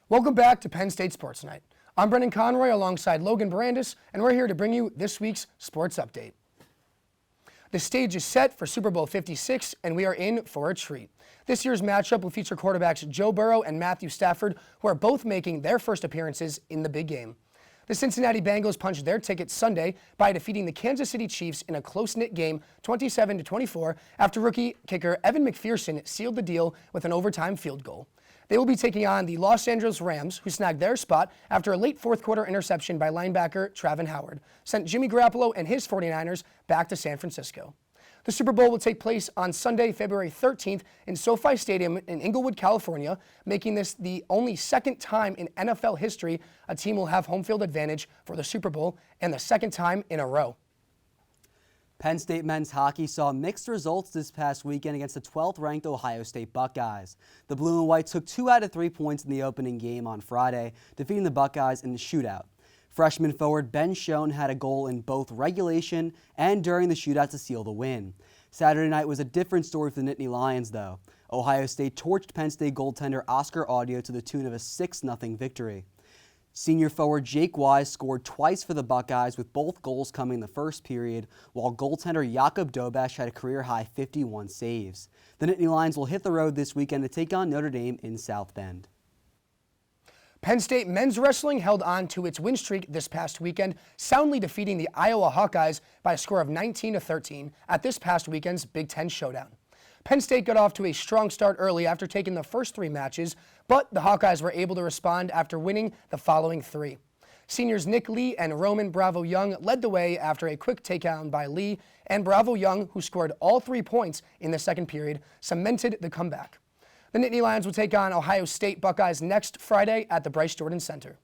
Welcome back to Penn State Sports Night. I'm Brendan Conroy alongside Logan Bourandas, and we're here to bring you this week's sports update. The stage is set for Super Bowl 56, and we are in for a treat. This year's matchup will feature quarterbacks Joe Burrow and Matthew Stafford, who are both making their first appearances in the big game. The Cincinnati Bengals punched their ticket Sunday by defeating the Kansas City Chiefs in a close-knit game 27-24 after rookie kicker Evan McPherson sealed the deal with an overtime field goal. They will be taking on the Los Angeles Rams, who snagged their spot after a late fourth-quarter interception by linebacker Travin Howard sent Jimmy Garoppolo and his 49ers back to San Francisco. The Super Bowl will take place on Sunday, February 13th in SoFi Stadium in Inglewood, California, making this the only second time in NFL history a team will have home field advantage for the Super Bowl and the second time in a row. Penn State men's hockey saw mixed results this past weekend against the 12th-ranked Ohio State Buckeyes. The Blue and White took 2 out of 3 points in the opening game on Friday, defeating the Buckeyes in the shootout. Freshman forward Ben Schoen had a goal in both regulation and during the shootout to seal the win. Saturday night was a different story for the Nittany Lions, though. Ohio State torched Penn State goaltender Oscar Audio to the tune of a 6-0 victory. Senior forward Jake Wise scored twice for the Buckeyes, with both goals coming in the first period, while goaltender Jakub Dobash had a career-high 51 saves. The Nittany Lions will hit the road this weekend to take on Notre Dame in South Bend. Penn State men's wrestling held on to its win streak this past weekend, soundly defeating the Iowa Hawkeyes by a score of 19-13 at this past weekend's Big Ten Showdown. Penn State got off to a strong start early after taking the first 3 matches, but the Hawkeyes were able to respond after winning the following 3. Seniors Nick Lee and Roman Bravo Young led the way after a quick takedown by Lee, and Bravo Young, who scored all 3 points in the second period, cemented the comeback. The Nittany Lions will take on Ohio State Buckeyes next Friday at the Bryce Jordan Center.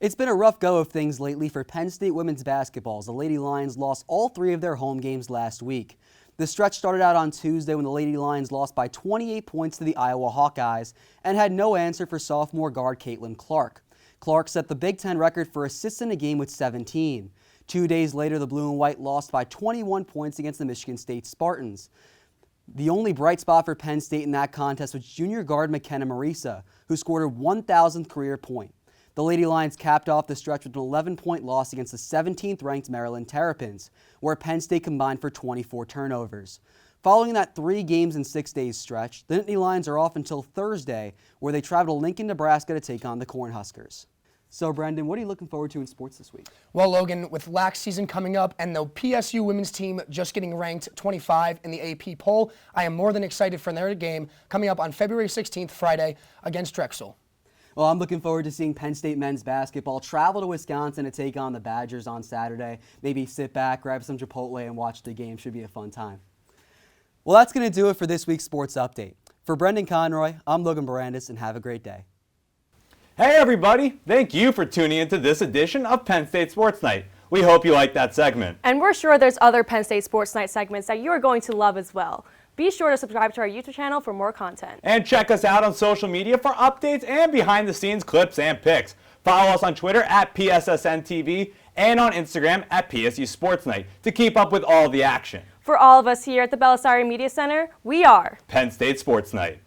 It's been a rough go of things lately for Penn State women's basketball as the Lady Lions lost all 3 of their home games last week. The stretch started out on Tuesday when the Lady Lions lost by 28 points to the Iowa Hawkeyes and had no answer for sophomore guard Caitlin Clark. Clark set the Big Ten record for assists in a game with 17. 2 days later, the Blue and White lost by 21 points against the Michigan State Spartans. The only bright spot for Penn State in that contest was junior guard McKenna Marisa, who scored her 1,000th career point. The Lady Lions capped off the stretch with an 11-point loss against the 17th-ranked Maryland Terrapins, where Penn State combined for 24 turnovers. Following that 3 games in 6 days stretch, the Nittany Lions are off until Thursday, where they travel to Lincoln, Nebraska to take on the Cornhuskers. So, Brendan, what are you looking forward to in sports this week? Well, Logan, with lax season coming up and the PSU women's team just getting ranked 25 in the AP poll, I am more than excited for their game coming up on February 16th, Friday, against Drexel. Well, I'm looking forward to seeing Penn State men's basketball travel to Wisconsin to take on the Badgers on Saturday. Maybe sit back, grab some Chipotle, and watch the game. Should be a fun time. Well, that's going to do it for this week's Sports Update. For Brendan Conroy, I'm Logan Bourandas, and have a great day. Hey everybody, thank you for tuning into this edition of Penn State Sports Night. We hope you liked that segment. And we're sure there's other Penn State Sports Night segments that you are going to love as well. Be sure to subscribe to our YouTube channel for more content. And check us out on social media for updates and behind-the-scenes clips and pics. Follow us on Twitter at PSSN TV and on Instagram at PSU Sports Night to keep up with all the action. For all of us here at the Belisari Media Center, we are Penn State Sports Night.